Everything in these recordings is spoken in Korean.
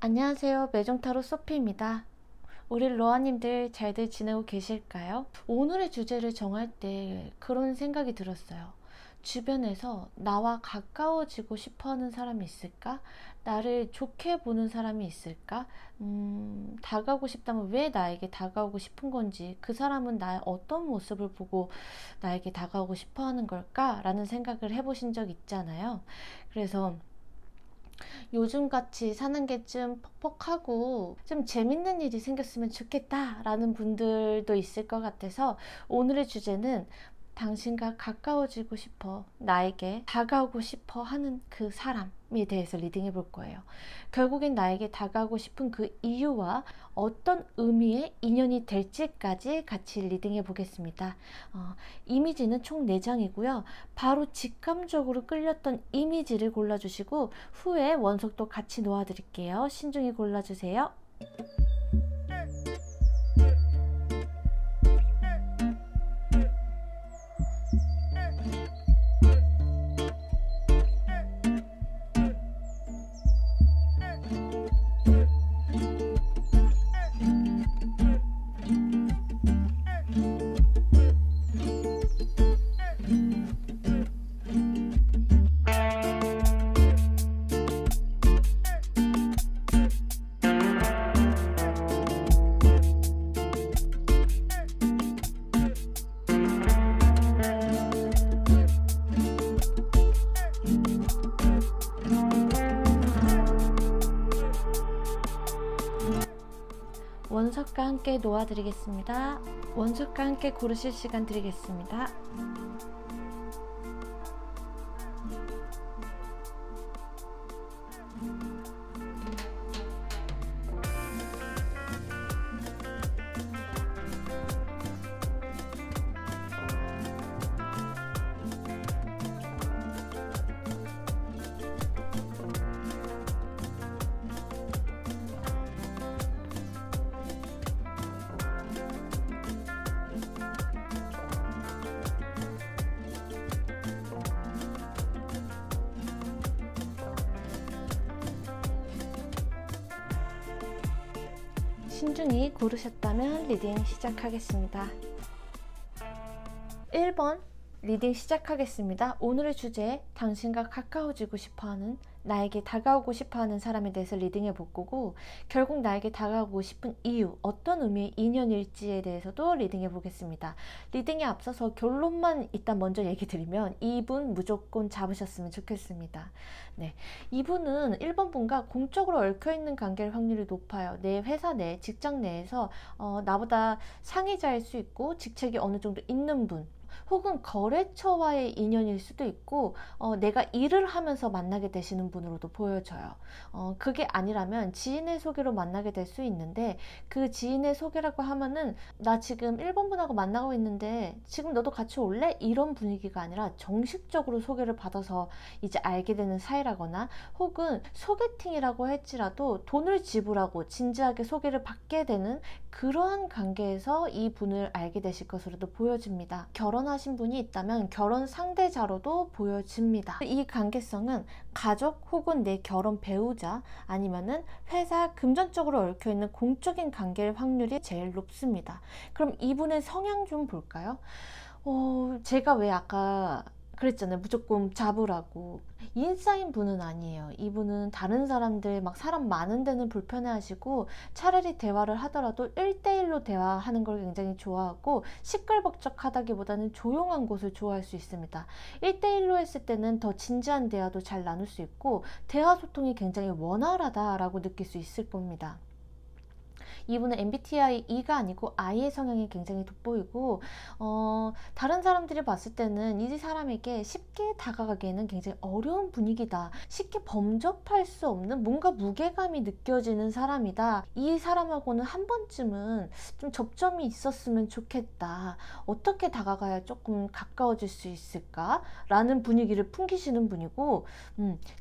안녕하세요. 매정타로 소피입니다. 우리 로아님들 잘들 지내고 계실까요? 오늘의 주제를 정할 때 그런 생각이 들었어요. 주변에서 나와 가까워지고 싶어 하는 사람이 있을까? 나를 좋게 보는 사람이 있을까? 다가오고 싶다면 왜 나에게 다가오고 싶은 건지, 그 사람은 나의 어떤 모습을 보고 나에게 다가오고 싶어 하는 걸까? 라는 생각을 해보신 적 있잖아요. 그래서 요즘같이 사는 게 좀 퍽퍽하고 좀 재밌는 일이 생겼으면 좋겠다 라는 분들도 있을 것 같아서, 오늘의 주제는 당신과 가까워지고 싶어, 나에게 다가오고 싶어 하는 그 사람에 대해서 리딩해 볼 거예요. 결국엔 나에게 다가오고 싶은 그 이유와 어떤 의미의 인연이 될지까지 같이 리딩해 보겠습니다. 이미지는 총 4장이고요. 바로 직감적으로 끌렸던 이미지를 골라주시고 후에 원석도 같이 놓아드릴게요. 신중히 골라주세요. 원석과 함께 놓아드리겠습니다. 원석과 함께 고르실 시간 드리겠습니다. 신중히 고르셨다면 리딩 시작하겠습니다. 1번 리딩 시작하겠습니다. 오늘의 주제, 당신과 가까워지고 싶어하는, 나에게 다가오고 싶어하는 사람에 대해서 리딩해 볼 거고, 결국 나에게 다가오고 싶은 이유, 어떤 의미의 인연일지에 대해서도 리딩해 보겠습니다. 리딩에 앞서서 결론만 일단 먼저 얘기 드리면, 이분 무조건 잡으셨으면 좋겠습니다. 네, 이분은 1번 분과 공적으로 얽혀있는 관계일 확률이 높아요. 내 회사 내, 직장 내에서 나보다 상위자일 수 있고 직책이 어느 정도 있는 분, 혹은 거래처와의 인연일 수도 있고, 내가 일을 하면서 만나게 되시는 분으로도 보여져요. 그게 아니라면 지인의 소개로 만나게 될 수 있는데, 그 지인의 소개라고 하면은 나 지금 1번 분하고 만나고 있는데 지금 너도 같이 올래? 이런 분위기가 아니라 정식적으로 소개를 받아서 이제 알게 되는 사이라거나, 혹은 소개팅이라고 할지라도 돈을 지불하고 진지하게 소개를 받게 되는 그러한 관계에서 이 분을 알게 되실 것으로도 보여집니다. 결혼하신 분이 있다면 결혼 상대자로도 보여집니다. 이 관계성은 가족 혹은 내 결혼 배우자, 아니면은 회사 금전적으로 얽혀있는 공적인 관계일 확률이 제일 높습니다. 그럼 이분의 성향 좀 볼까요? 제가 왜 아까 그랬잖아요. 무조건 잡으라고. 인싸인 분은 아니에요. 이분은 다른 사람들, 막 사람 많은 데는 불편해하시고, 차라리 대화를 하더라도 1대1로 대화하는 걸 굉장히 좋아하고, 시끌벅적하다기보다는 조용한 곳을 좋아할 수 있습니다. 1대1로 했을 때는 더 진지한 대화도 잘 나눌 수 있고, 대화 소통이 굉장히 원활하다라고 느낄 수 있을 겁니다. 이분은 MBTI E가 아니고 I의 성향이 굉장히 돋보이고, 다른 사람들이 봤을 때는 이 사람에게 쉽게 다가가기에는 굉장히 어려운 분위기다, 쉽게 범접할 수 없는 뭔가 무게감이 느껴지는 사람이다, 이 사람하고는 한 번쯤은 좀 접점이 있었으면 좋겠다, 어떻게 다가가야 조금 가까워질 수 있을까 라는 분위기를 풍기시는 분이고,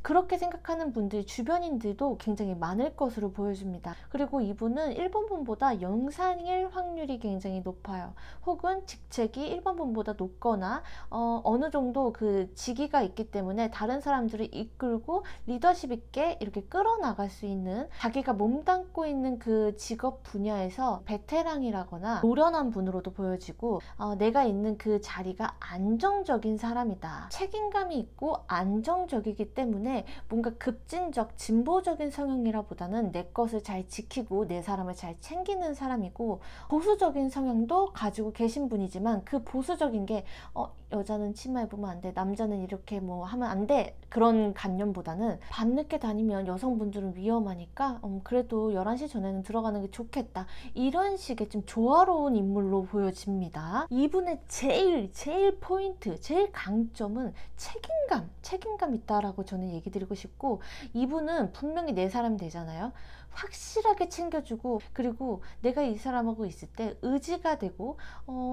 그렇게 생각하는 분들 주변인들도 굉장히 많을 것으로 보여집니다. 그리고 이분은 1번 분보다 영상일 확률이 굉장히 높아요. 혹은 직책이 1번 분보다 높거나 어느 정도 그 직위가 있기 때문에 다른 사람들을 이끌고 리더십 있게 이렇게 끌어나갈 수 있는, 자기가 몸담고 있는 그 직업 분야에서 베테랑이라거나 노련한 분으로도 보여지고, 내가 있는 그 자리가 안정적인 사람이다. 책임감이 있고 안정적이기 때문에 뭔가 급진적 진보적인 성향이라보다는 내 것을 잘 지키고 내 사람을 잘 챙기는 사람이고, 보수적인 성향도 가지고 계신 분이지만 그 보수적인 게 여자는 치마 입으면 안 돼, 남자는 이렇게 뭐 하면 안 돼, 그런 관념보다는 밤늦게 다니면 여성분들은 위험하니까 그래도 11시 전에는 들어가는 게 좋겠다, 이런 식의 좀 조화로운 인물로 보여집니다. 이분의 제일 포인트, 제일 강점은 책임감 있다라고 저는 얘기 드리고 싶고, 이분은 분명히 내 사람 되잖아요. 확실하게 챙겨주고, 그리고 내가 이 사람하고 있을 때 의지가 되고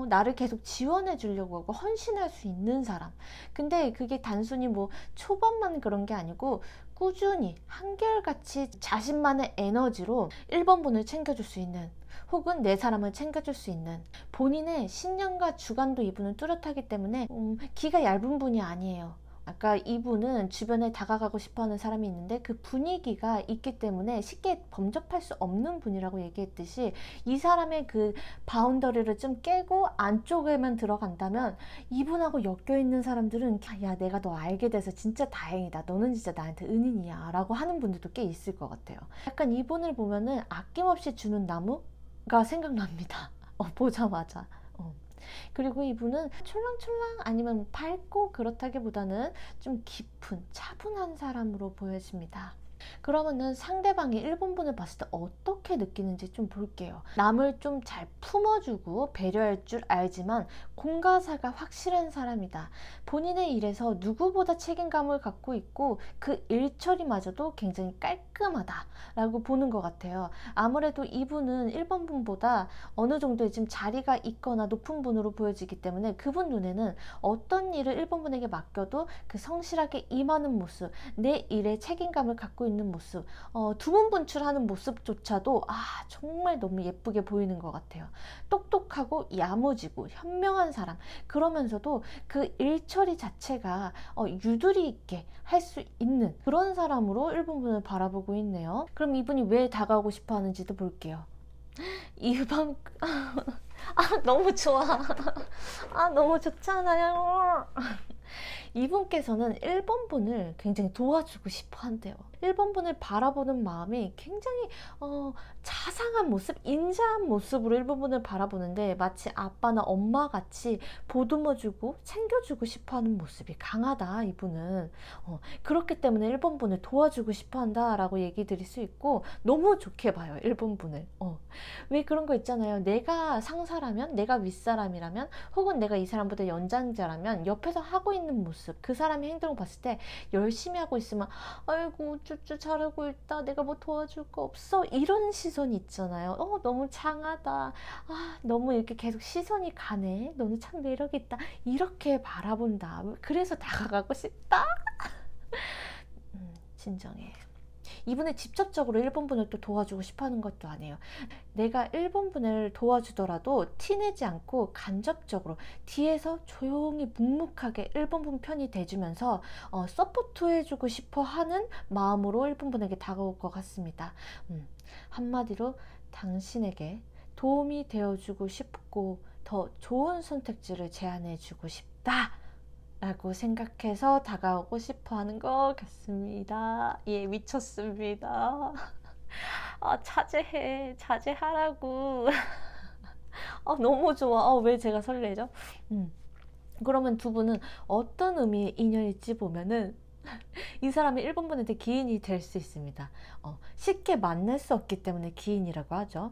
나를 계속 지원해 주려고 하고 헌신할 수 있는 사람. 근데 그게 단순히 뭐 초반만 그런 게 아니고 꾸준히 한결같이 자신만의 에너지로 1번 분을 챙겨줄 수 있는, 혹은 내 사람을 챙겨줄 수 있는, 본인의 신념과 주관도 이분은 뚜렷하기 때문에 기가 얇은 분이 아니에요. 아까 이분은 주변에 다가가고 싶어하는 사람이 있는데 그 분위기가 있기 때문에 쉽게 범접할 수 없는 분이라고 얘기했듯이, 이 사람의 그 바운더리를 좀 깨고 안쪽에만 들어간다면 이분하고 엮여있는 사람들은 야, 내가 너 알게 돼서 진짜 다행이다, 너는 진짜 나한테 은인이야 라고 하는 분들도 꽤 있을 것 같아요. 약간 이분을 보면은 아낌없이 주는 나무가 생각납니다. 보자마자. 그리고 이분은 촐랑촐랑 아니면 밝고 그렇다기보다는 좀 깊은 차분한 사람으로 보여집니다. 그러면은 상대방이 1번 분을 봤을 때 어떻게 느끼는지 좀 볼게요. 남을 좀 잘 품어주고 배려할 줄 알지만 공과사가 확실한 사람이다. 본인의 일에서 누구보다 책임감을 갖고 있고 그 일 처리마저도 굉장히 깔끔하다 라고 보는 것 같아요. 아무래도 이분은 1번 분보다 어느 정도의 지금 자리가 있거나 높은 분으로 보여지기 때문에 그분 눈에는 어떤 일을 1번 분에게 맡겨도 그 성실하게 임하는 모습, 내 일에 책임감을 갖고 있는 모습, 두문분출하는 모습조차도 정말 너무 예쁘게 보이는 것 같아요. 똑똑하고 야무지고 현명한 사람, 그러면서도 그 일처리 자체가 유두리 있게 할 수 있는 그런 사람으로 1번 분을 바라보고 있네요. 그럼 이분이 왜 다가오고 싶어 하는지도 볼게요. 이번 너무 좋아. 너무 좋잖아요. 이분께서는 1번 분을 굉장히 도와주고 싶어 한대요. 1번 분을 바라보는 마음이 굉장히 자상한 모습, 인자한 모습으로 1번 분을 바라보는데 마치 아빠나 엄마 같이 보듬어주고 챙겨주고 싶어하는 모습이 강하다, 이분은. 그렇기 때문에 1번 분을 도와주고 싶어 한다라고 얘기 드릴 수 있고, 너무 좋게 봐요, 1번 분을. 왜 그런 거 있잖아요. 내가 상사라면, 내가 윗사람이라면, 혹은 내가 이 사람보다 연장자라면 옆에서 하고 있는 모습, 그 사람의 행동을 봤을 때 열심히 하고 있으면 아이고 쭈쭈 잘하고 있다, 내가 뭐 도와줄 거 없어, 이런 시선이 있잖아요. 너무 장하다, 너무 이렇게 계속 시선이 가네, 너는 참 매력있다, 이렇게 바라본다. 그래서 다가가고 싶다. 진정해. 이분은 직접적으로 1번 분을 또 도와주고 싶어하는 것도 아니에요. 내가 1번 분을 도와주더라도 티내지 않고 간접적으로 뒤에서 조용히 묵묵하게 1번 분 편이 돼주면서 서포트 해주고 싶어 하는 마음으로 1번 분에게 다가올 것 같습니다. 한마디로 당신에게 도움이 되어주고 싶고 더 좋은 선택지를 제안해주고 싶다 라고 생각해서 다가오고 싶어 하는 것 같습니다. 예, 미쳤습니다. 자제하라고. 너무 좋아. 왜 제가 설레죠? 그러면 두 분은 어떤 의미의 인연일지 보면은 이 사람이 1번 분한테 기인이 될 수 있습니다. 쉽게 만날 수 없기 때문에 기인이라고 하죠.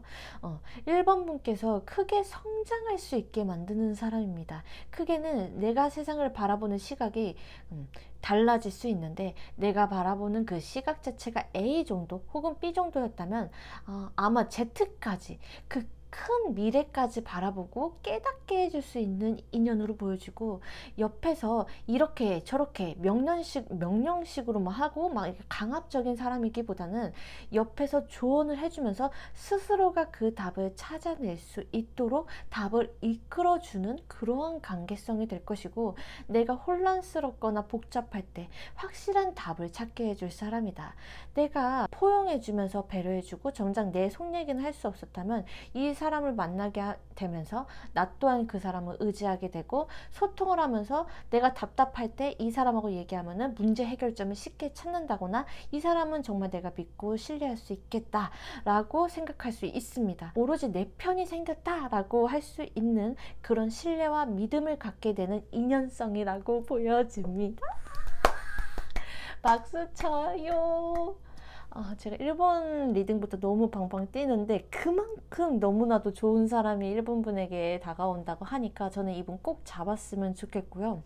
1번 분께서 크게 성장할 수 있게 만드는 사람입니다. 크게는 내가 세상을 바라보는 시각이 달라질 수 있는데, 내가 바라보는 그 시각 자체가 A 정도 혹은 B 정도였다면 아마 Z까지 그 큰 미래까지 바라보고 깨닫게 해줄 수 있는 인연으로 보여지고, 옆에서 이렇게 저렇게 명령식으로 막 하고 막 이렇게 강압적인 사람이기보다는 옆에서 조언을 해주면서 스스로가 그 답을 찾아낼 수 있도록 답을 이끌어주는 그러한 관계성이 될 것이고, 내가 혼란스럽거나 복잡할 때 확실한 답을 찾게 해줄 사람이다. 내가 포용해주면서 배려해주고 정작 내 속 얘기는 할 수 없었다면 이 사람을 만나게 되면서 나 또한 그 사람을 의지하게 되고, 소통을 하면서 내가 답답할 때 이 사람하고 얘기하면은 문제 해결점을 쉽게 찾는다거나, 이 사람은 정말 내가 믿고 신뢰할 수 있겠다 라고 생각할 수 있습니다. 오로지 내 편이 생겼다 라고 할 수 있는 그런 신뢰와 믿음을 갖게 되는 인연성이라고 보여집니다. 박수 쳐요. 제가 1번 리딩부터 너무 방방 뛰는데, 그만큼 너무나도 좋은 사람이 1번 분에게 다가온다고 하니까 저는 이분 꼭 잡았으면 좋겠고요.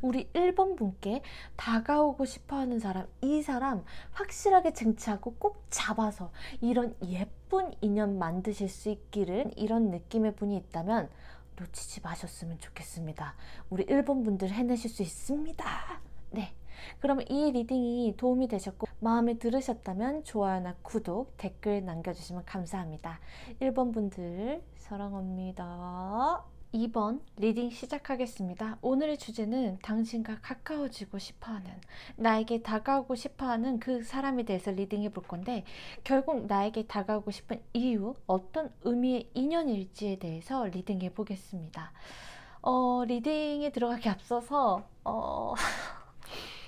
우리 1번 분께 다가오고 싶어하는 사람, 이 사람 확실하게 쟁취하고 꼭 잡아서 이런 예쁜 인연 만드실 수 있기를, 이런 느낌의 분이 있다면 놓치지 마셨으면 좋겠습니다. 우리 1번 분들 해내실 수 있습니다. 네, 그러면 이 리딩이 도움이 되셨고 마음에 들으셨다면 좋아요나 구독, 댓글 남겨주시면 감사합니다. 1번 분들 사랑합니다. 2번 리딩 시작하겠습니다. 오늘의 주제는 당신과 가까워지고 싶어하는, 나에게 다가오고 싶어하는 그 사람에 대해서 리딩해 볼 건데, 결국 나에게 다가오고 싶은 이유, 어떤 의미의 인연일지에 대해서 리딩해 보겠습니다. 리딩에 들어가기 앞서서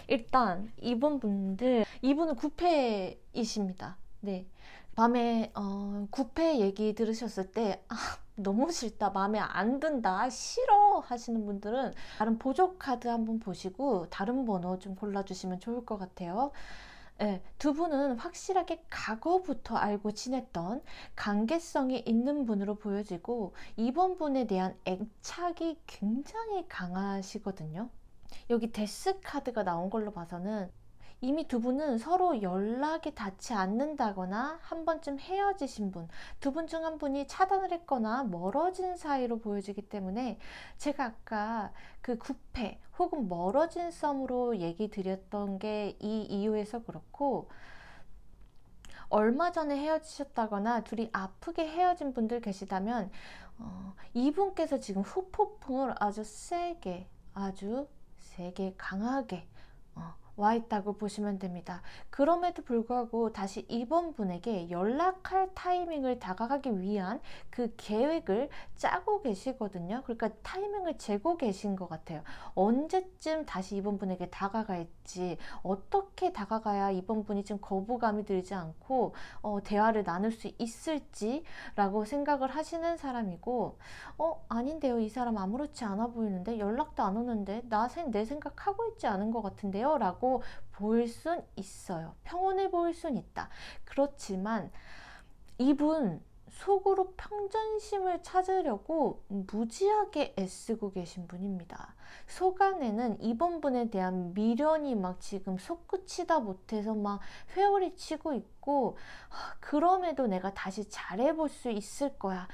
일단 이분은 9패이십니다. 네. 밤에 9패 얘기 들으셨을 때 너무 싫다, 마음에 안 든다, 싫어 하시는 분들은 다른 보조 카드 한번 보시고 다른 번호 좀 골라주시면 좋을 것 같아요. 네, 두 분은 확실하게 과거부터 알고 지냈던 관계성이 있는 분으로 보여지고, 이번 분에 대한 애착이 굉장히 강하시거든요. 여기 데스 카드가 나온 걸로 봐서는 이미 두 분은 서로 연락이 닿지 않는다거나 한 번쯤 헤어지신 분, 두 분 중 한 분이 차단을 했거나 멀어진 사이로 보여지기 때문에, 제가 아까 그 9패 혹은 멀어진 썸으로 얘기 드렸던 게 이 이유에서 그렇고, 얼마 전에 헤어지셨다거나 둘이 아프게 헤어진 분들 계시다면 이분께서 지금 후폭풍을 아주 세게 강하게 와 있다고 보시면 됩니다. 그럼에도 불구하고 다시 이번 분에게 연락할 타이밍을 다가가기 위한 그 계획을 짜고 계시거든요. 그러니까 타이밍을 재고 계신 것 같아요. 언제쯤 다시 이번 분에게 다가갈지, 어떻게 다가가야 이번 분이 좀 거부감이 들지 않고 대화를 나눌 수 있을지 라고 생각을 하시는 사람이고, 아닌데요, 이 사람 아무렇지 않아 보이는데, 연락도 안 오는데, 내 생각하고 있지 않은 것 같은데요 라고 보일 순 있어요. 평온해 보일 순 있다. 그렇지만 이분 속으로 평전심을 찾으려고 무지하게 애쓰고 계신 분입니다. 속 안에는 이번 분에 대한 미련이 막 지금 솟구치다 못해서 막 회오리 치고 있고, 그럼에도 내가 다시 잘해볼 수 있을 거야,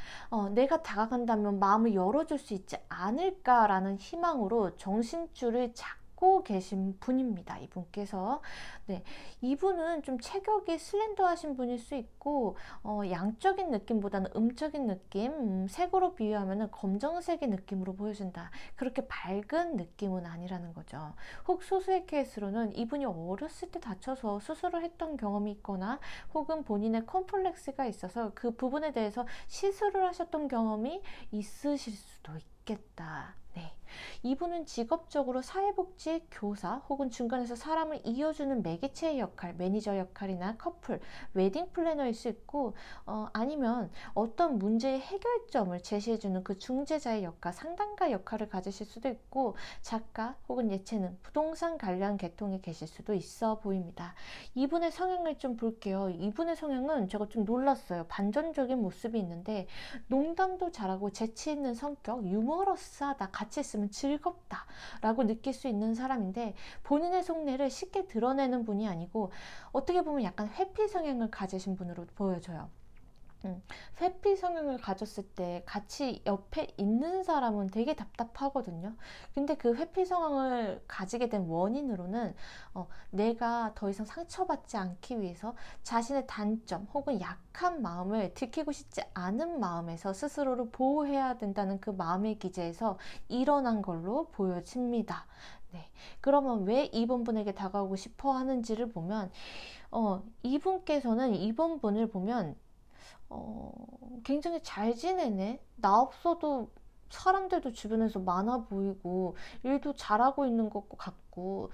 내가 다가간다면 마음을 열어줄 수 있지 않을까라는 희망으로 정신줄을 잡고 계신 분입니다. 이분께서. 네, 이분은 좀 체격이 슬렌더하신 분일 수 있고, 양적인 느낌보다는 음적인 느낌, 색으로 비유하면 검정색의 느낌으로 보여준다. 그렇게 밝은 느낌은 아니라는 거죠. 혹 소수의 케이스로는 이분이 어렸을 때 다쳐서 수술을 했던 경험이 있거나, 혹은 본인의 컴플렉스가 있어서 그 부분에 대해서 시술을 하셨던 경험이 있으실 수도 있겠다. 네, 이분은 직업적으로 사회복지 교사 혹은 중간에서 사람을 이어주는 매개체의 역할, 매니저 역할이나 커플, 웨딩 플래너일 수 있고, 아니면 어떤 문제의 해결점을 제시해주는 그 중재자의 역할, 상담가 역할을 가지실 수도 있고, 작가 혹은 예체능, 부동산 관련 계통에 계실 수도 있어 보입니다. 이분의 성향을 좀 볼게요. 이분의 성향은 제가 좀 놀랐어요. 반전적인 모습이 있는데, 농담도 잘하고 재치 있는 성격, 유머러스하다, 같이 있으면 즐겁다 라고 느낄 수 있는 사람인데, 본인의 속내를 쉽게 드러내는 분이 아니고 어떻게 보면 약간 회피 성향을 가지신 분으로 보여져요. 회피 성향을 가졌을 때 같이 옆에 있는 사람은 되게 답답하거든요. 근데 그 회피 성향을 가지게 된 원인으로는 내가 더 이상 상처받지 않기 위해서 자신의 단점 혹은 약한 마음을 들키고 싶지 않은 마음에서 스스로를 보호해야 된다는 그 마음의 기제에서 일어난 걸로 보여집니다. 네. 그러면 왜 이번 분에게 다가오고 싶어 하는지를 보면 이분께서는 이번 분을 보면 굉장히 잘 지내네. 나 없어도 사람들도 주변에서 많아 보이고 일도 잘하고 있는 것 같고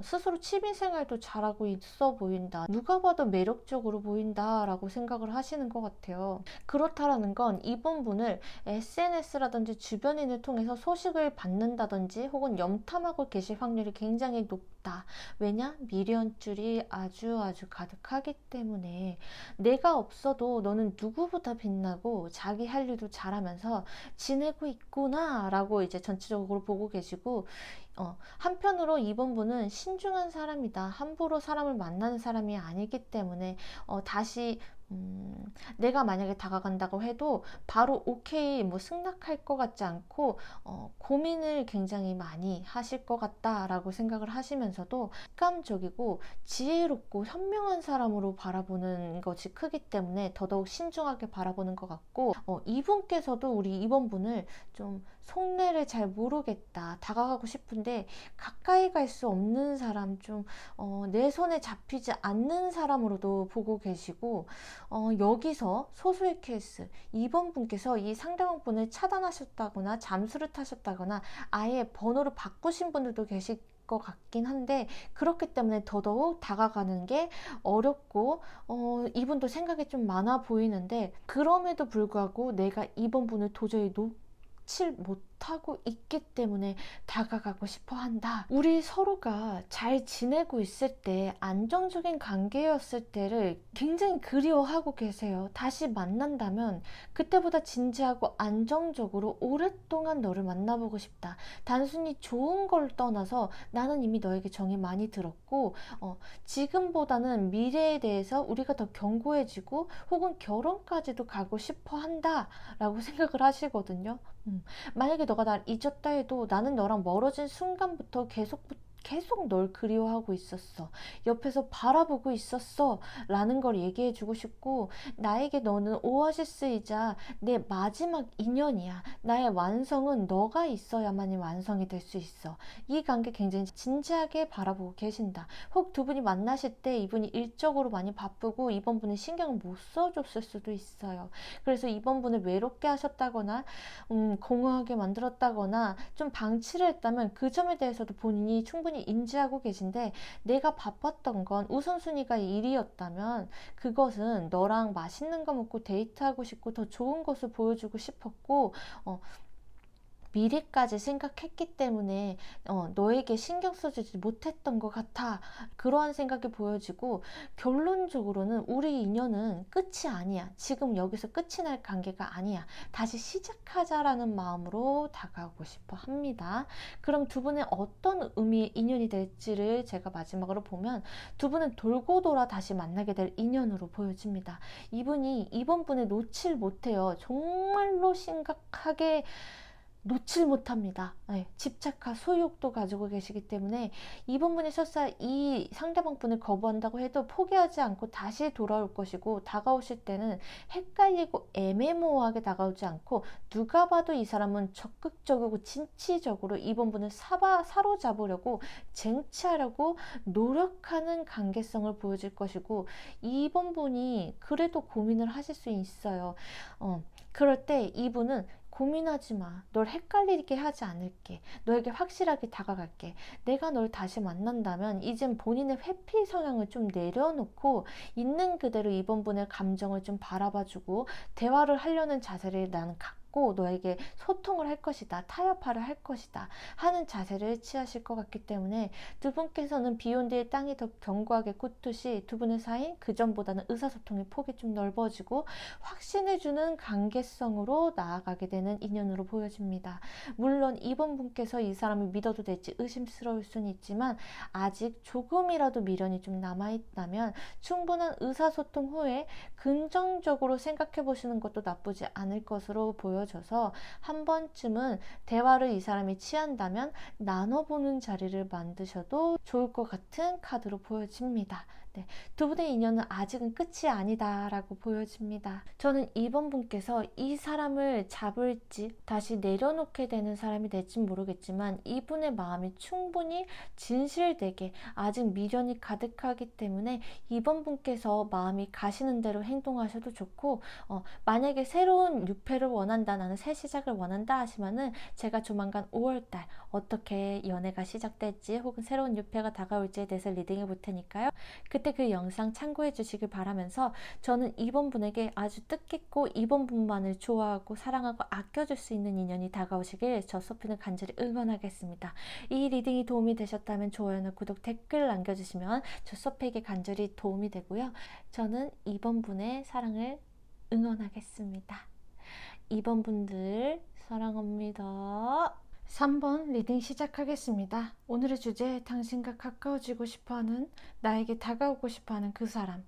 스스로 취미생활도 잘하고 있어 보인다. 누가 봐도 매력적으로 보인다 라고 생각을 하시는 것 같아요. 그렇다라는 건 이번 분을 SNS라든지 주변인을 통해서 소식을 받는다든지 혹은 염탐하고 계실 확률이 굉장히 높다. 왜냐? 미련줄이 아주 가득하기 때문에 내가 없어도 너는 누구보다 빛나고 자기 할 일도 잘하면서 지내고 있구나 라고 이제 전체적으로 보고 계시고, 한편으로 이번 분은 신중한 사람이다. 함부로 사람을 만나는 사람이 아니기 때문에 다시 내가 만약에 다가간다고 해도 바로 오케이 뭐 승낙할 것 같지 않고 고민을 굉장히 많이 하실 것 같다라고 생각을 하시면서도 객관적이고 지혜롭고 현명한 사람으로 바라보는 것이 크기 때문에 더더욱 신중하게 바라보는 것 같고, 이분께서도 우리 이번 분을 좀 속내를 잘 모르겠다, 다가가고 싶은데 가까이 갈 수 없는 사람, 좀 내 손에 잡히지 않는 사람으로도 보고 계시고, 여기서 소수의 케이스, 이번 분께서 이 상대방분을 차단하셨다거나 잠수를 타셨다거나 아예 번호를 바꾸신 분들도 계실 것 같긴 한데, 그렇기 때문에 더더욱 다가가는 게 어렵고 이분도 생각이 좀 많아 보이는데, 그럼에도 불구하고 내가 이번 분을 도저히 놓칠 못하고 있기 때문에 다가가고 싶어 한다. 우리 서로가 잘 지내고 있을 때 안정적인 관계였을 때를 굉장히 그리워하고 계세요. 다시 만난다면 그때보다 진지하고 안정적으로 오랫동안 너를 만나보고 싶다. 단순히 좋은 걸 떠나서 나는 이미 너에게 정이 많이 들었고 지금보다는 미래에 대해서 우리가 더 견고해지고 혹은 결혼까지도 가고 싶어 한다 라고 생각을 하시거든요. 만약에 너가 날 잊었다 해도 나는 너랑 멀어진 순간부터 계속 널 그리워하고 있었어. 옆에서 바라보고 있었어. 라는 걸 얘기해 주고 싶고, 나에게 너는 오아시스이자 내 마지막 인연이야. 나의 완성은 너가 있어야만이 완성이 될 수 있어. 이 관계 굉장히 진지하게 바라보고 계신다. 혹 두 분이 만나실 때 이분이 일적으로 많이 바쁘고 이번 분은 신경을 못 써줬을 수도 있어요. 그래서 이번 분을 외롭게 하셨다거나 공허하게 만들었다거나 좀 방치를 했다면 그 점에 대해서도 본인이 충분히 인지하고 계신데, 내가 바빴던 건 우선순위가 일이었다면 그것은 너랑 맛있는 거 먹고 데이트하고 싶고 더 좋은 것을 보여주고 싶었고 미래까지 생각했기 때문에 너에게 신경 써주지 못했던 것 같아. 그러한 생각이 보여지고, 결론적으로는 우리 인연은 끝이 아니야. 지금 여기서 끝이 날 관계가 아니야. 다시 시작하자라는 마음으로 다가오고 싶어 합니다. 그럼 두 분의 어떤 의미의 인연이 될지를 제가 마지막으로 보면, 두 분은 돌고 돌아 다시 만나게 될 인연으로 보여집니다. 이분이 이번 분을 놓칠 못해요. 정말로 심각하게 놓칠 못합니다. 네, 집착과 소유욕도 가지고 계시기 때문에 이번 분이 설사 이 상대방 분을 거부한다고 해도 포기하지 않고 다시 돌아올 것이고, 다가오실 때는 헷갈리고 애매모호하게 다가오지 않고 누가 봐도 이 사람은 적극적이고 진취적으로 이번 분을 사로잡으려고 쟁취하려고 노력하는 관계성을 보여줄 것이고, 이번 분이 그래도 고민을 하실 수 있어요. 그럴 때 이분은 고민하지 마. 널 헷갈리게 하지 않을게. 너에게 확실하게 다가갈게. 내가 널 다시 만난다면 이젠 본인의 회피 성향을 좀 내려놓고 있는 그대로 이번 분의 감정을 좀 바라봐주고 대화를 하려는 자세를 나는 갖고 잡고 너에게 소통을 할 것이다, 타협하려 할 것이다 하는 자세를 취하실 것 같기 때문에 두 분께서는 비욘드의 땅이 더 견고하게 굳듯이 두 분의 사이 그전보다는 의사소통의 폭이 좀 넓어지고 확신해주는 관계성으로 나아가게 되는 인연으로 보여집니다. 물론 이번 분께서 이 사람을 믿어도 될지 의심스러울 수는 있지만 아직 조금이라도 미련이 좀 남아있다면 충분한 의사소통 후에 긍정적으로 생각해 보시는 것도 나쁘지 않을 것으로 보여져서 한 번쯤은 대화를 이 사람이 취한다면 나눠보는 자리를 만드셔도 좋을 것 같은 카드로 보여집니다. 네, 두 분의 인연은 아직은 끝이 아니다 라고 보여집니다. 저는 이번 분께서 이 사람을 잡을지 다시 내려놓게 되는 사람이 될지 모르겠지만 이분의 마음이 충분히 진실되게 아직 미련이 가득하기 때문에 이번 분께서 마음이 가시는 대로 행동하셔도 좋고 만약에 새로운 유패를 원한다, 나는 새 시작을 원한다 하시면은 제가 조만간 5월달 어떻게 연애가 시작될지 혹은 새로운 유패가 다가올지에 대해서 리딩해 볼 테니까요. 그때 그 영상 참고해 주시길 바라면서 저는 이번 분에게 아주 뜻깊고 이번 분만을 좋아하고 사랑하고 아껴줄 수 있는 인연이 다가오시길 저 소피는 간절히 응원하겠습니다. 이 리딩이 도움이 되셨다면 좋아요나 구독, 댓글 남겨주시면 저 소피에게 간절히 도움이 되고요. 저는 이번 분의 사랑을 응원하겠습니다. 이번 분들 사랑합니다. 3번 리딩 시작하겠습니다. 오늘의 주제, 당신과 가까워지고 싶어하는, 나에게 다가오고 싶어하는 그 사람.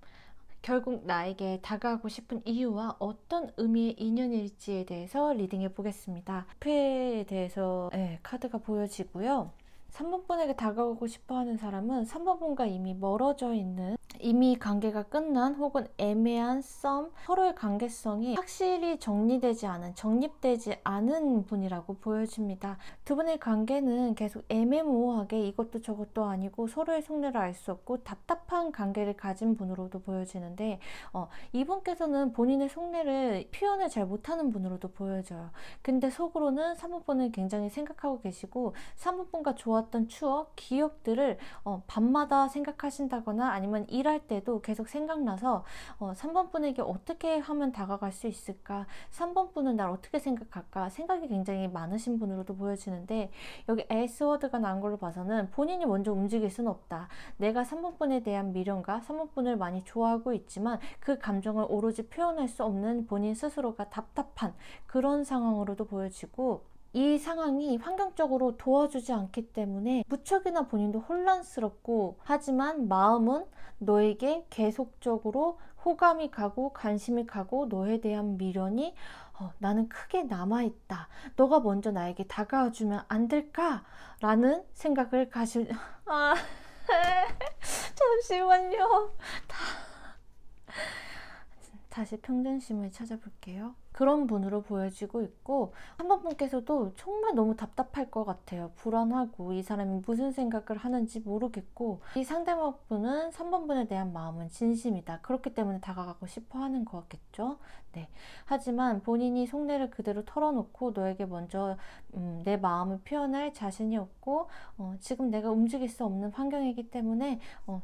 결국 나에게 다가오고 싶은 이유와 어떤 의미의 인연일지에 대해서 리딩해 보겠습니다. 패에 대해서 카드가 보여지고요. 3번 분에게 다가오고 싶어하는 사람은 3번 분과 이미 멀어져 있는, 이미 관계가 끝난 혹은 애매한 썸, 서로의 관계성이 확실히 정리되지 않은, 정립되지 않은 분이라고 보여집니다. 두 분의 관계는 계속 애매모호하게 이것도 저것도 아니고 서로의 속내를 알 수 없고 답답한 관계를 가진 분으로도 보여지는데 이분께서는 본인의 속내를 표현을 잘 못하는 분으로도 보여져요. 근데 속으로는 3번 분을 굉장히 생각하고 계시고 3번 분과 좋았던 추억, 기억들을 밤마다 생각하신다거나 아니면 일할 때도 계속 생각나서 3번 분에게 어떻게 하면 다가갈 수 있을까, 3번 분은 날 어떻게 생각할까 생각이 굉장히 많으신 분으로도 보여지는데 여기 에이스워드가 나온 걸로 봐서는 본인이 먼저 움직일 수는 없다. 내가 3번 분에 대한 미련과 3번 분을 많이 좋아하고 있지만 그 감정을 오로지 표현할 수 없는 본인 스스로가 답답한 그런 상황으로도 보여지고 이 상황이 환경적으로 도와주지 않기 때문에 무척이나 본인도 혼란스럽고 하지만 마음은 너에게 계속적으로 호감이 가고 관심이 가고 너에 대한 미련이 나는 크게 남아있다. 너가 먼저 나에게 다가와주면 안 될까? 라는 생각을 잠시만요. 다시 평정심을 찾아볼게요. 그런 분으로 보여지고 있고 3번 분께서도 정말 너무 답답할 것 같아요. 불안하고 이 사람이 무슨 생각을 하는지 모르겠고 이 상대방 분은 3번 분에 대한 마음은 진심이다. 그렇기 때문에 다가가고 싶어 하는 거겠죠. 네. 하지만 본인이 속내를 그대로 털어놓고 너에게 먼저 내 마음을 표현할 자신이 없고 지금 내가 움직일 수 없는 환경이기 때문에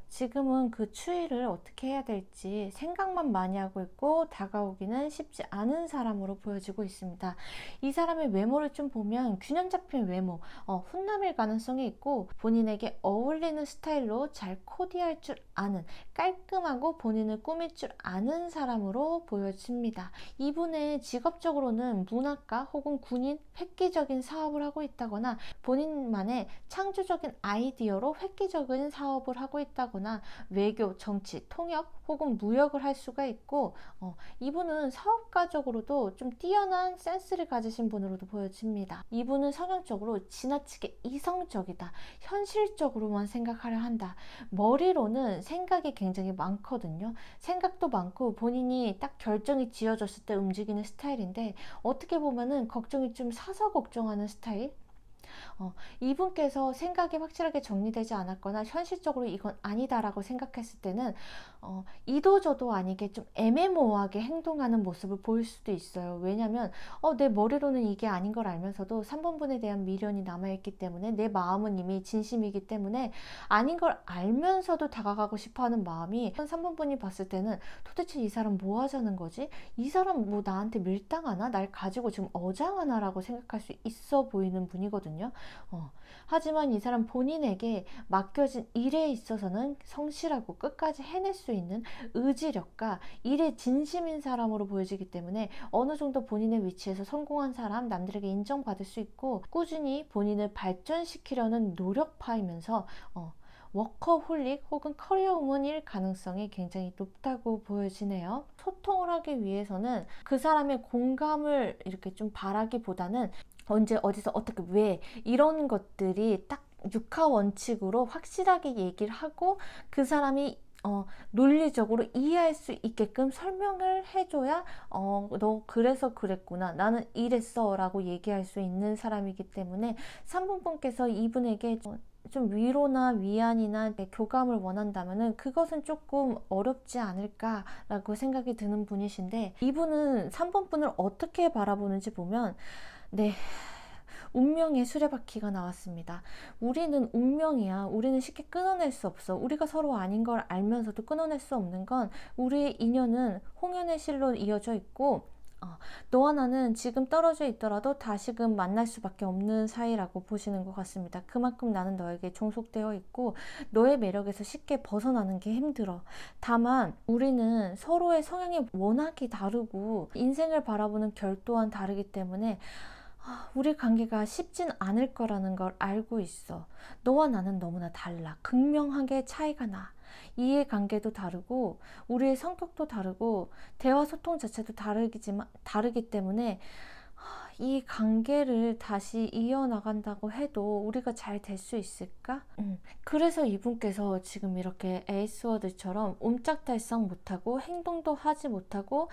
지금은 그 추이를 어떻게 해야 될지 생각만 많이 하고 있고 다가오기는 쉽지 않은 사람으로 보여지고 있습니다. 이 사람의 외모를 좀 보면 균형 잡힌 외모, 훈남일 가능성이 있고 본인에게 어울리는 스타일로 잘 코디할 줄 아는, 깔끔하고 본인을 꾸밀 줄 아는 사람으로 보여집니다. 이분의 직업적으로는 문학가 혹은 군인, 획기적인 사업을 하고 있다거나 본인만의 창조적인 아이디어로 획기적인 사업을 하고 있다거나 외교, 정치, 통역 혹은 무역을 할 수가 있고 이분은 사업가적으로도 좀 뛰어난 센스를 가지신 분으로도 보여집니다. 이분은 성향적으로 지나치게 이성적이다. 현실적으로만 생각하려 한다. 머리로는 생각이 굉장히 많거든요. 생각도 많고 본인이 딱 결정이 지어졌을 때 움직이는 스타일인데 어떻게 보면은 걱정이 좀 사서 걱정하는 스타일? 이분께서 생각이 확실하게 정리되지 않았거나 현실적으로 이건 아니다라고 생각했을 때는 이도저도 아니게 좀 애매모호하게 행동하는 모습을 보일 수도 있어요. 왜냐면 내 머리로는 이게 아닌 걸 알면서도 3번분에 대한 미련이 남아있기 때문에, 내 마음은 이미 진심이기 때문에 아닌 걸 알면서도 다가가고 싶어하는 마음이 3번분이 봤을 때는 도대체 이 사람 뭐 하자는 거지? 이 사람 뭐 나한테 밀당하나? 날 가지고 지금 어장하나? 라고 생각할 수 있어 보이는 분이거든요. 하지만 이 사람 본인에게 맡겨진 일에 있어서는 성실하고 끝까지 해낼 수 있는 의지력과 일에 진심인 사람으로 보여지기 때문에 어느 정도 본인의 위치에서 성공한 사람, 남들에게 인정받을 수 있고 꾸준히 본인을 발전시키려는 노력파이면서 워커홀릭 혹은 커리어우먼일 가능성이 굉장히 높다고 보여지네요. 소통을 하기 위해서는 그 사람의 공감을 이렇게 좀 바라기보다는 언제 어디서 어떻게 왜 이런 것들이 딱 육하 원칙으로 확실하게 얘기를 하고 그 사람이 논리적으로 이해할 수 있게끔 설명을 해줘야 너 그래서 그랬구나, 나는 이랬어 라고 얘기할 수 있는 사람이기 때문에 3번분께서 이분에게 좀 위로나 위안이나 교감을 원한다면은 그것은 조금 어렵지 않을까라고 생각이 드는 분이신데, 이분은 3번분을 어떻게 바라보는지 보면 운명의 수레바퀴가 나왔습니다. 우리는 운명이야. 우리는 쉽게 끊어낼 수 없어. 우리가 서로 아닌 걸 알면서도 끊어낼 수 없는 건 우리의 인연은 홍연의 실로 이어져 있고 너와 나는 지금 떨어져 있더라도 다시금 만날 수밖에 없는 사이라고 보시는 것 같습니다. 그만큼 나는 너에게 종속되어 있고 너의 매력에서 쉽게 벗어나는 게 힘들어. 다만 우리는 서로의 성향이 워낙에 다르고 인생을 바라보는 결 또한 다르기 때문에 우리 관계가 쉽진 않을 거라는 걸 알고 있어. 너와 나는 너무나 달라. 극명하게 차이가 나. 이해관계도 다르고 우리의 성격도 다르고 대화 소통 자체도 다르기 때문에 이 관계를 다시 이어나간다고 해도 우리가 잘 될 수 있을까? 그래서 이분께서 지금 이렇게 에이스워드처럼 옴짝달싹 못하고 행동도 하지 못하고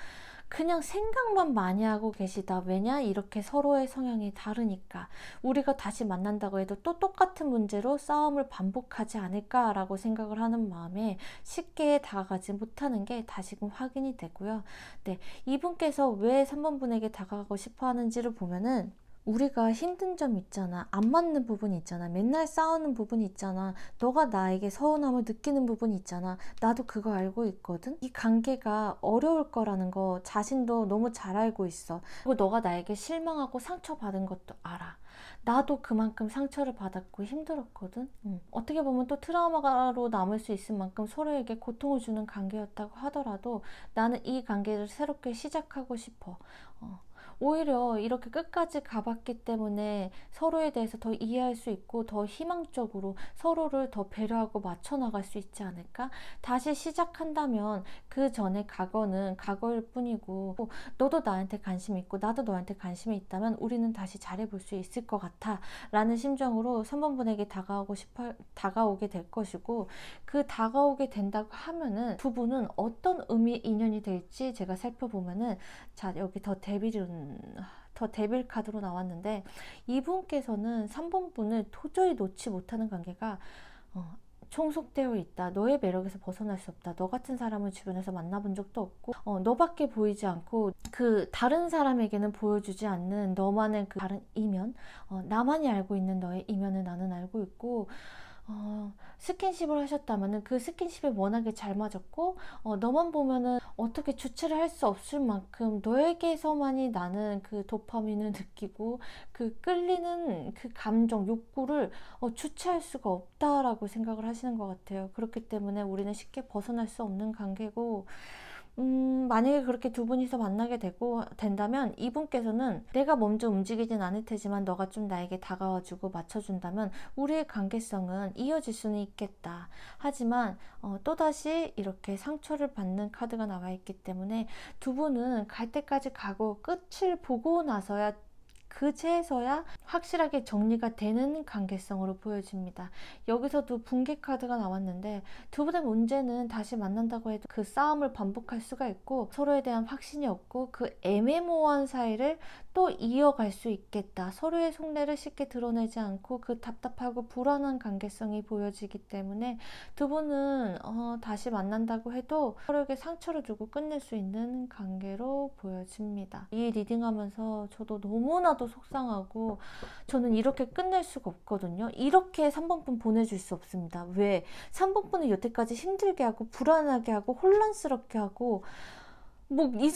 그냥 생각만 많이 하고 계시다. 왜냐? 이렇게 서로의 성향이 다르니까. 우리가 다시 만난다고 해도 또 똑같은 문제로 싸움을 반복하지 않을까라고 생각을 하는 마음에 쉽게 다가가지 못하는 게 다시금 확인이 되고요. 네, 이분께서 왜 3번분에게 다가가고 싶어 하는지를 보면은 우리가 힘든 점 있잖아. 안 맞는 부분 있잖아. 맨날 싸우는 부분 있잖아. 너가 나에게 서운함을 느끼는 부분 있잖아. 나도 그거 알고 있거든. 이 관계가 어려울 거라는 거 자신도 너무 잘 알고 있어. 그리고 너가 나에게 실망하고 상처받은 것도 알아. 나도 그만큼 상처를 받았고 힘들었거든. 어떻게 보면 또 트라우마로 남을 수 있을 만큼 서로에게 고통을 주는 관계였다고 하더라도 나는 이 관계를 새롭게 시작하고 싶어. 오히려 이렇게 끝까지 가봤기 때문에 서로에 대해서 더 이해할 수 있고 더 희망적으로 서로를 더 배려하고 맞춰 나갈 수 있지 않을까? 다시 시작한다면 그 전에 과거는 과거일 뿐이고 너도 나한테 관심이 있고 나도 너한테 관심이 있다면 우리는 다시 잘해볼 수 있을 것 같아 라는 심정으로 3번분에게 다가오게 될 것이고, 그 다가오게 된다고 하면은 두 분은 어떤 의미의 인연이 될지 제가 살펴보면은, 자, 여기 더 데빌 카드로 나왔는데 이분께서는 3번분을 도저히 놓지 못하는 관계가 총속되어 있다. 너의 매력에서 벗어날 수 없다. 너 같은 사람을 주변에서 만나본 적도 없고 너밖에 보이지 않고 그 다른 사람에게는 보여주지 않는 너만의 그 다른 이면, 나만이 알고 있는 너의 이면을 나는 알고 있고, 스킨십을 하셨다면 그 스킨십에 워낙에 잘 맞았고 너만 보면은 어떻게 주체를 할 수 없을 만큼 너에게서만이 나는 그 도파민을 느끼고 그 끌리는 그 감정, 욕구를 주체할 수가 없다라고 생각을 하시는 것 같아요. 그렇기 때문에 우리는 쉽게 벗어날 수 없는 관계고, 만약에 그렇게 두 분이서 만나게 된다면 이분께서는 내가 먼저 움직이진 않을 테지만 너가 좀 나에게 다가와주고 맞춰준다면 우리의 관계성은 이어질 수는 있겠다. 하지만 또다시 이렇게 상처를 받는 카드가 나와 있기 때문에 두 분은 갈 때까지 가고 끝을 보고 나서야 그제서야 확실하게 정리가 되는 관계성으로 보여집니다. 여기서도 붕괴 카드가 나왔는데 두 분의 문제는 다시 만난다고 해도 그 싸움을 반복할 수가 있고 서로에 대한 확신이 없고 그 애매모호한 사이를 또 이어갈 수 있겠다. 서로의 속내를 쉽게 드러내지 않고 그 답답하고 불안한 관계성이 보여지기 때문에 두 분은 다시 만난다고 해도 서로에게 상처를 주고 끝낼 수 있는 관계로 보여집니다. 이 리딩하면서 저도 너무나도 속상하고 저는 이렇게 끝낼 수가 없거든요. 이렇게 3번 분 보내줄 수 없습니다. 왜? 3번 분은 여태까지 힘들게 하고 불안하게 하고 혼란스럽게 하고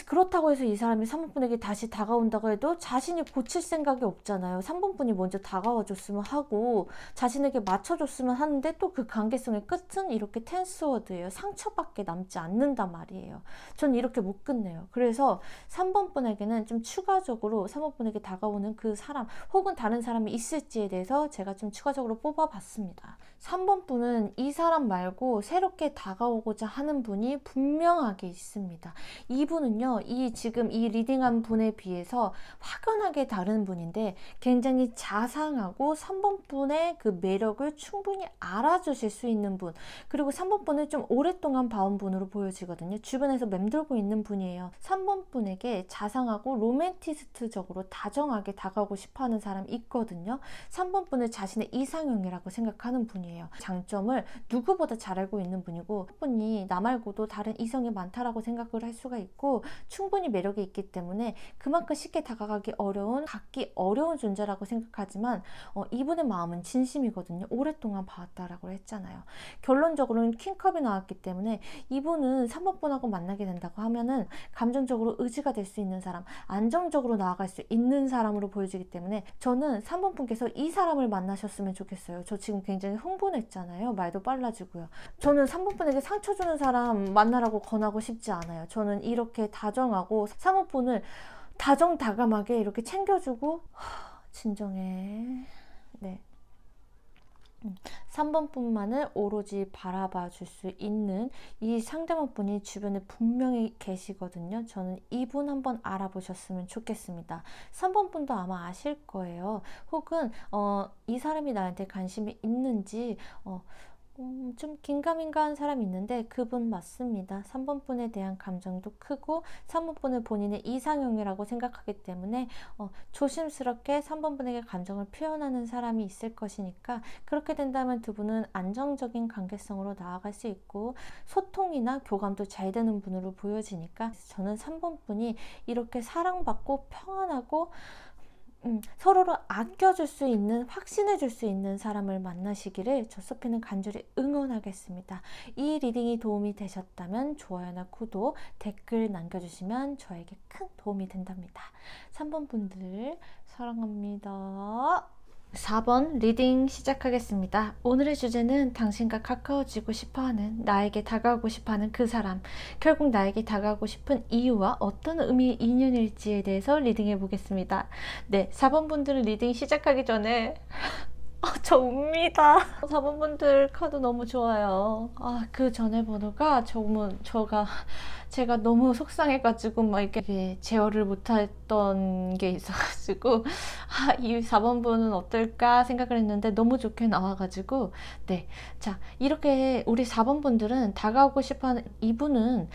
그렇다고 해서 이 사람이 3번 분에게 다시 다가온다고 해도 자신이 고칠 생각이 없잖아요. 3번 분이 먼저 다가와줬으면 하고 자신에게 맞춰줬으면 하는데 또 그 관계성의 끝은 이렇게 텐스워드예요. 상처밖에 남지 않는단 말이에요. 저는 이렇게 못 끝내요. 그래서 3번 분에게는 좀 추가적으로 3번 분에게 다가오는 그 사람 혹은 다른 사람이 있을지에 대해서 제가 좀 추가적으로 뽑아봤습니다. 3번 분은 이 사람 말고 새롭게 다가오고자 하는 분이 분명하게 있습니다. 이분은요, 지금 이 리딩한 분에 비해서 확연하게 다른 분인데 굉장히 자상하고 3번 분의 그 매력을 충분히 알아주실 수 있는 분, 그리고 3번 분을 좀 오랫동안 봐온 분으로 보여지거든요. 주변에서 맴돌고 있는 분이에요. 3번 분에게 자상하고 로맨티스트적으로 다정하게 다가오고 싶어하는 사람이 있거든요. 3번 분을 자신의 이상형이라고 생각하는 분이에요. 장점을 누구보다 잘 알고 있는 분이고, 분이 나 말고도 다른 이성이 많다라고 생각을 할 수가 있고 충분히 매력이 있기 때문에 그만큼 쉽게 다가가기 어려운, 갖기 어려운 존재라고 생각하지만 이분의 마음은 진심이거든요. 오랫동안 봐왔다라고 했잖아요. 결론적으로는 킹컵이 나왔기 때문에 이분은 3번 분하고 만나게 된다고 하면은 감정적으로 의지가 될 수 있는 사람, 안정적으로 나아갈 수 있는 사람으로 보여지기 때문에 저는 3번 분께서 이 사람을 만나셨으면 좋겠어요. 저 지금 굉장히 흥분했잖아요. 말도 빨라지고요. 저는 3번 분에게 상처 주는 사람 만나라고 권하고 싶지 않아요. 저는 이렇게 다정하고 3번 분을 다정다감하게 이렇게 챙겨주고 진정해. 네. 3번 분만을 오로지 바라봐 줄 수 있는 이 상대방 분이 주변에 분명히 계시거든요. 저는 이분 한번 알아보셨으면 좋겠습니다. 3번 분도 아마 아실 거예요. 혹은 이 사람이 나한테 관심이 있는지 좀 긴가민가한 사람이 있는데 그분 맞습니다. 3번 분에 대한 감정도 크고 3번 분을 본인의 이상형이라고 생각하기 때문에 조심스럽게 3번 분에게 감정을 표현하는 사람이 있을 것이니까 그렇게 된다면 두 분은 안정적인 관계성으로 나아갈 수 있고 소통이나 교감도 잘 되는 분으로 보여지니까 저는 3번 분이 이렇게 사랑받고 평안하고 서로를 아껴줄 수 있는, 확신해줄 수 있는 사람을 만나시기를 조소피는 간절히 응원하겠습니다. 이 리딩이 도움이 되셨다면 좋아요나 구독, 댓글 남겨주시면 저에게 큰 도움이 된답니다. 3번 분들 사랑합니다. 4번 리딩 시작하겠습니다. 오늘의 주제는 당신과 가까워지고 싶어하는, 나에게 다가오고 싶어하는 그 사람, 결국 나에게 다가오고 싶은 이유와 어떤 의미의 인연일지에 대해서 리딩해 보겠습니다. 네, 4번 분들은 리딩 시작하기 전에 저 웁니다. 4번 분들 카드 너무 좋아요. 그 전에 번호가 제가 너무 속상해가지고 막 이렇게 제어를 못했던 게 있어가지고 이 4번 분은 어떨까 생각을 했는데 너무 좋게 나와가지고 네, 자 이렇게 우리 4번 분들은 다가오고 싶어하는 이분은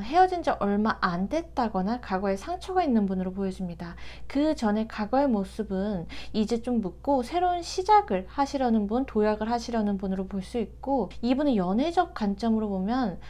헤어진 지 얼마 안 됐다거나 과거에 상처가 있는 분으로 보여집니다. 그 전에 과거의 모습은 이제 좀 묻고 새로운 시작을 하시려는 분, 도약을 하시려는 분으로 볼 수 있고, 이분은 연애적 관점으로 보면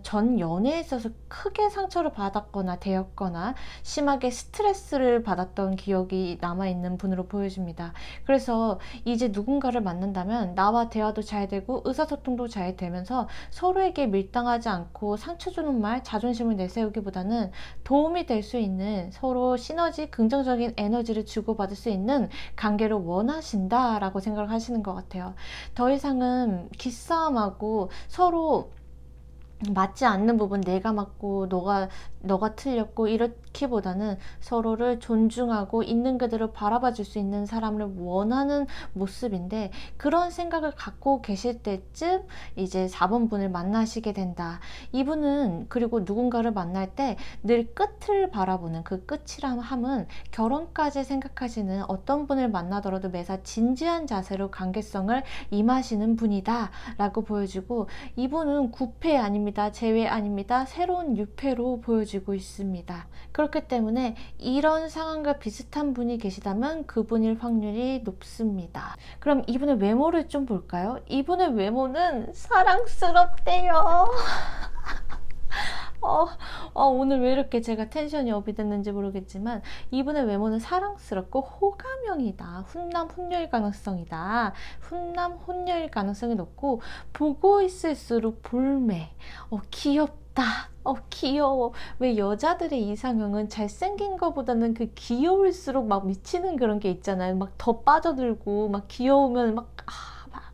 전 연애에 있어서 크게 상처를 받았거나 되었거나 심하게 스트레스를 받았던 기억이 남아있는 분으로 보여집니다. 그래서 이제 누군가를 만난다면 나와 대화도 잘 되고 의사소통도 잘 되면서 서로에게 밀당하지 않고 상처 주는 말, 자존심을 내세우기보다는 도움이 될 수 있는, 서로 시너지, 긍정적인 에너지를 주고받을 수 있는 관계를 원하신다라고 생각을 하시는 것 같아요. 더 이상은 기싸움하고 서로 맞지 않는 부분 내가 맞고 너가 틀렸고 이렇기보다는 서로를 존중하고 있는 그대로 바라봐 줄 수 있는 사람을 원하는 모습인데, 그런 생각을 갖고 계실 때쯤 이제 4번 분을 만나시게 된다. 이분은 그리고 누군가를 만날 때 늘 끝을 바라보는, 그 끝이라 함은 결혼까지 생각하시는, 어떤 분을 만나더라도 매사 진지한 자세로 관계성을 임하시는 분이다 라고 보여지고, 이분은 9패 아닙니다. 재회 아닙니다. 새로운 6패로 보여지고 있습니다. 그렇기 때문에 이런 상황과 비슷한 분이 계시다면 그분일 확률이 높습니다. 그럼 이분의 외모를 좀 볼까요? 이분의 외모는 사랑스럽대요. 오늘 왜 이렇게 제가 텐션이 업이 됐는지 모르겠지만, 이분의 외모는 사랑스럽고 호감형이다. 훈남 혼녀일 가능성이다. 훈남 혼녀일 가능성이 높고, 보고 있을수록 볼매. 귀엽다. 귀여워. 왜 여자들의 이상형은 잘생긴 것보다는 그 귀여울수록 막 미치는 그런 게 있잖아요. 막 더 빠져들고, 막 귀여우면 막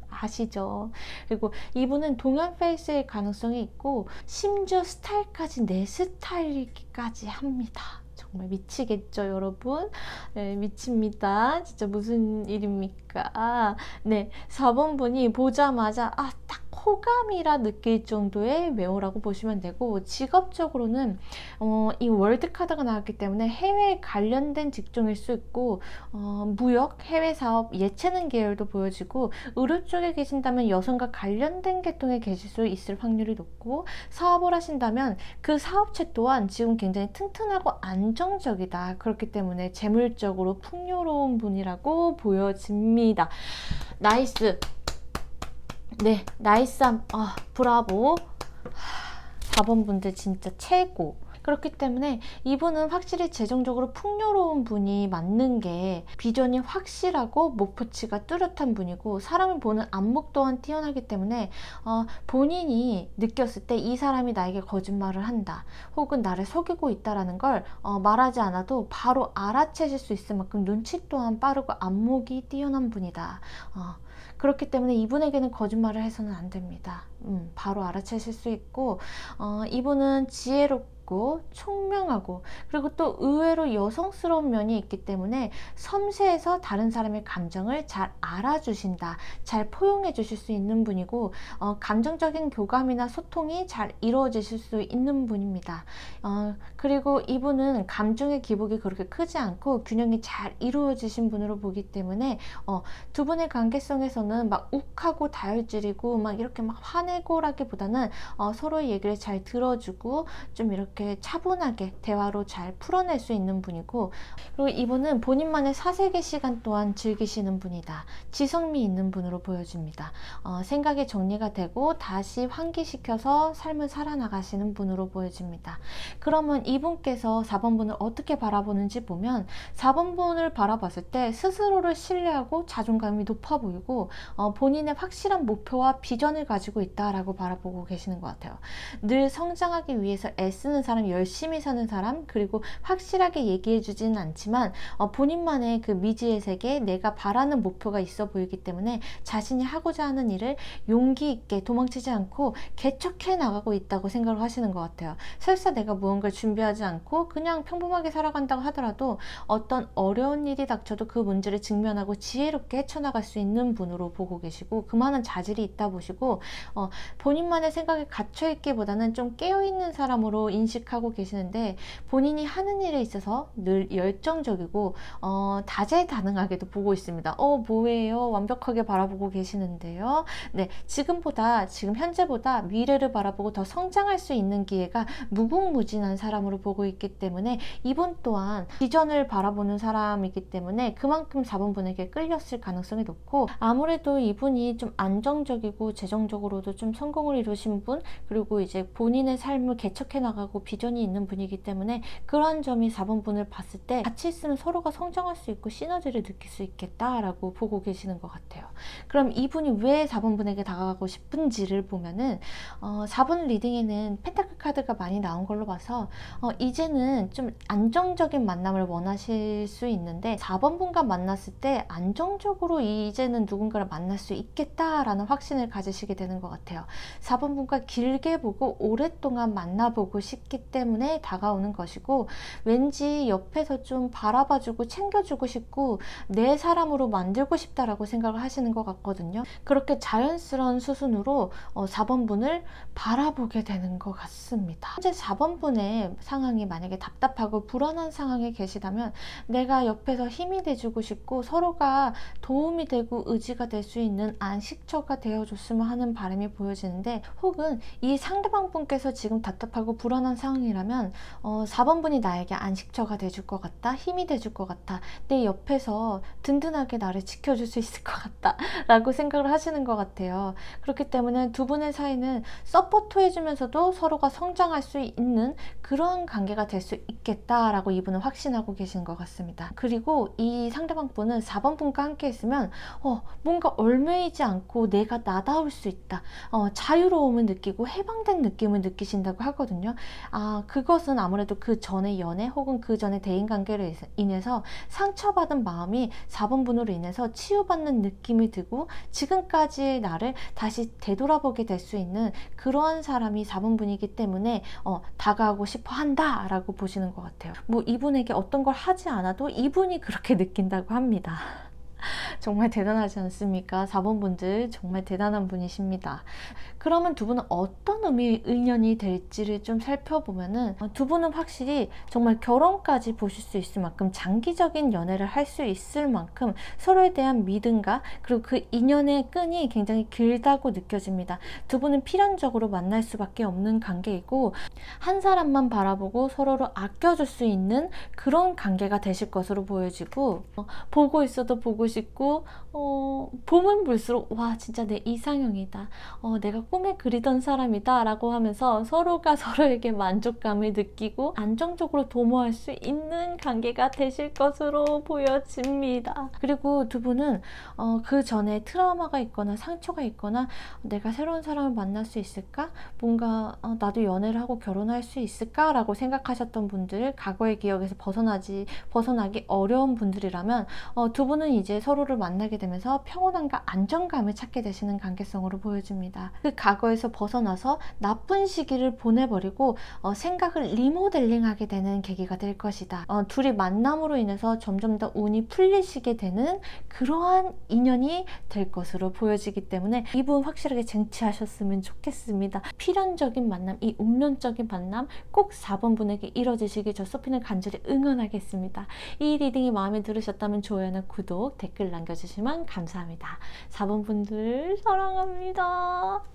아시죠? 그리고 이분은 동양 페이스일 가능성이 있고, 심지어 스타일까지 내 스타일이기까지 합니다. 정말 미치겠죠, 여러분? 네, 미칩니다. 진짜 무슨 일입니까? 네, 4번 분이 보자마자 딱 호감이라 느낄 정도의 외모라고 보시면 되고, 직업적으로는 이 월드 카드가 나왔기 때문에 해외에 관련된 직종일 수 있고, 무역, 해외 사업, 예체능 계열도 보여지고, 의료 쪽에 계신다면 여성과 관련된 계통에 계실 수 있을 확률이 높고, 사업을 하신다면 그 사업체 또한 지금 굉장히 튼튼하고 안정적이다. 그렇기 때문에 재물적으로 풍요로운 분이라고 보여집니다. 나이스. 네, 나이스함. 브라보. 4번 분들 진짜 최고. 그렇기 때문에 이분은 확실히 재정적으로 풍요로운 분이 맞는 게, 비전이 확실하고 목표치가 뚜렷한 분이고, 사람을 보는 안목 또한 뛰어나기 때문에 본인이 느꼈을 때 이 사람이 나에게 거짓말을 한다, 혹은 나를 속이고 있다라는 걸 말하지 않아도 바로 알아채실 수 있을 만큼 눈치 또한 빠르고 안목이 뛰어난 분이다. 그렇기 때문에 이분에게는 거짓말을 해서는 안 됩니다. 바로 알아채실 수 있고, 이분은 지혜롭고 총명하고, 그리고 또 의외로 여성스러운 면이 있기 때문에 섬세해서 다른 사람의 감정을 잘 알아주신다, 잘 포용해 주실 수 있는 분이고, 감정적인 교감이나 소통이 잘 이루어지실 수 있는 분입니다. 그리고 이분은 감정의 기복이 그렇게 크지 않고 균형이 잘 이루어지신 분으로 보기 때문에 두 분의 관계성에서는 막 욱하고 다혈질이고 막 이렇게 막 화내고라기보다는 서로의 얘기를 잘 들어주고 좀 이렇게 차분하게 대화로 잘 풀어낼 수 있는 분이고, 그리고 이분은 본인만의 사색의 시간 또한 즐기시는 분이다. 지성미 있는 분으로 보여집니다. 생각이 정리가 되고 다시 환기시켜서 삶을 살아나가시는 분으로 보여집니다. 그러면 이분께서 4번 분을 어떻게 바라보는지 보면, 4번 분을 바라봤을 때 스스로를 신뢰하고 자존감이 높아 보이고, 본인의 확실한 목표와 비전을 가지고 있다라고 바라보고 계시는 것 같아요. 늘 성장하기 위해서 애쓰는 사람, 열심히 사는 사람, 그리고 확실하게 얘기해 주지는 않지만 본인만의 그 미지의 세계, 내가 바라는 목표가 있어 보이기 때문에 자신이 하고자 하는 일을 용기 있게 도망치지 않고 개척해 나가고 있다고 생각을 하시는 것 같아요. 설사 내가 무언가를 준비하지 않고 그냥 평범하게 살아간다고 하더라도 어떤 어려운 일이 닥쳐도 그 문제를 직면하고 지혜롭게 헤쳐나갈 수 있는 분으로 보고 계시고, 그만한 자질이 있다 보시고, 본인만의 생각에 갇혀있기보다는 좀 깨어있는 사람으로 인식하고 계시는데, 본인이 하는 일에 있어서 늘 열정적이고 다재다능하게도 보고 있습니다. 뭐예요? 완벽하게 바라보고 계시는데요. 네, 지금 현재보다 미래를 바라보고 더 성장할 수 있는 기회가 무궁무진한 사람으로 보고 있기 때문에, 이분 또한 비전을 바라보는 사람이기 때문에 그만큼 4번 분에게 끌렸을 가능성이 높고, 아무래도 이분이 좀 안정적이고 재정적으로도 좀 성공을 이루신 분, 그리고 이제 본인의 삶을 개척해 나가고 비전이 있는 분이기 때문에 그러한 점이 4번 분을 봤을 때 같이 있으면 서로가 성장할 수 있고 시너지를 느낄 수 있겠다라고 보고 계시는 것 같아요. 그럼 이분이 왜 4번 분에게 다가가고 싶은지를 보면은 4번 리딩에는 펜타클 카드가 많이 나온 걸로 봐서 이제는 좀 안정적인 만남을 원하실 수 있는데 4번 분과 만났을 때 안정적으로 이제는 누군가를 만날 수 있겠다라는 확신을 가지시게 되는 것 같아요. 4번 분과 길게 보고 오랫동안 만나보고 싶기 때문에 다가오는 것이고, 왠지 옆에서 좀 바라봐주고 챙겨주고 싶고 내 사람으로 만들고 싶다라고 생각을 하시는 것 같거든요. 그렇게 자연스러운 수순으로 4번 분을 바라보게 되는 것 같습니다. 현재 4번 분의 상황이 만약에 답답하고 불안한 상황에 계시다면 내가 옆에서 힘이 돼주고 싶고 서로가 도움이 되고 의지가 될 수 있는 안식처가 되어줬으면 하는 바람이 보여지는데, 혹은 이 상대방 분께서 지금 답답하고 불안한 상황이라면 4번 분이 나에게 안식처가 돼줄 것 같다, 힘이 돼줄 것 같아, 내 옆에서 든든하게 나를 지켜줄 수 있을 것 같다 라고 생각을 하시는 것 같아요. 그렇기 때문에 두 분의 사이는 서포트 해주면서도 서로가 성장할 수 있는 그러한 관계가 될 수 있겠다라고 이분은 확신하고 계신 것 같습니다. 그리고 이 상대방 분은 4번 분과 함께 있으면 뭔가 얽매이지 않고 내가 나다울 수 있다, 자유로움을 느끼고 해방된 느낌을 느끼신다고 하거든요. 그것은 아무래도 그 전의 연애 혹은 그 전의 대인관계로 인해서 상처받은 마음이 4번 분으로 인해서 치유받는 느낌이 들고 지금까지의 나를 다시 되돌아보게 될 수 있는 그러한 사람이 4번 분이기 때문에 다가가고 싶어 한다 라고 보시는 것 같아요. 뭐 이분에게 어떤 걸 하지 않아도 이분이 그렇게 느낀다고 합니다. 정말 대단하지 않습니까? 4번 분들 정말 대단한 분이십니다. 그러면 두 분은 어떤 의미의 인연이 될지를 좀 살펴보면은 두 분은 확실히 정말 결혼까지 보실 수 있을 만큼 장기적인 연애를 할 수 있을 만큼 서로에 대한 믿음과 그리고 그 인연의 끈이 굉장히 길다고 느껴집니다. 두 분은 필연적으로 만날 수밖에 없는 관계이고 한 사람만 바라보고 서로를 아껴줄 수 있는 그런 관계가 되실 것으로 보여지고, 보고 있어도 보고 싶고 보면 볼수록 와 진짜 내 이상형이다, 내가 꿈에 그리던 사람이다 라고 하면서 서로가 서로에게 만족감을 느끼고 안정적으로 도모할 수 있는 관계가 되실 것으로 보여집니다. 그리고 두 분은 그 전에 트라우마가 있거나 상처가 있거나 내가 새로운 사람을 만날 수 있을까? 뭔가 나도 연애를 하고 결혼할 수 있을까? 라고 생각하셨던 분들, 과거의 기억에서 벗어나기 어려운 분들이라면 두 분은 이제 서로를 만나게 되면서 평온함과 안정감을 찾게 되시는 관계성으로 보여집니다. 그 과거에서 벗어나서 나쁜 시기를 보내버리고 생각을 리모델링하게 되는 계기가 될 것이다. 둘이 만남으로 인해서 점점 더 운이 풀리시게 되는 그러한 인연이 될 것으로 보여지기 때문에 이분 확실하게 쟁취하셨으면 좋겠습니다. 필연적인 만남, 이 운명적인 만남 꼭 4번 분에게 이뤄지시길 저 소피는 간절히 응원하겠습니다. 이 리딩이 마음에 들으셨다면 좋아요나 구독, 댓글 남겨주시면 감사합니다. 4번 분들 사랑합니다.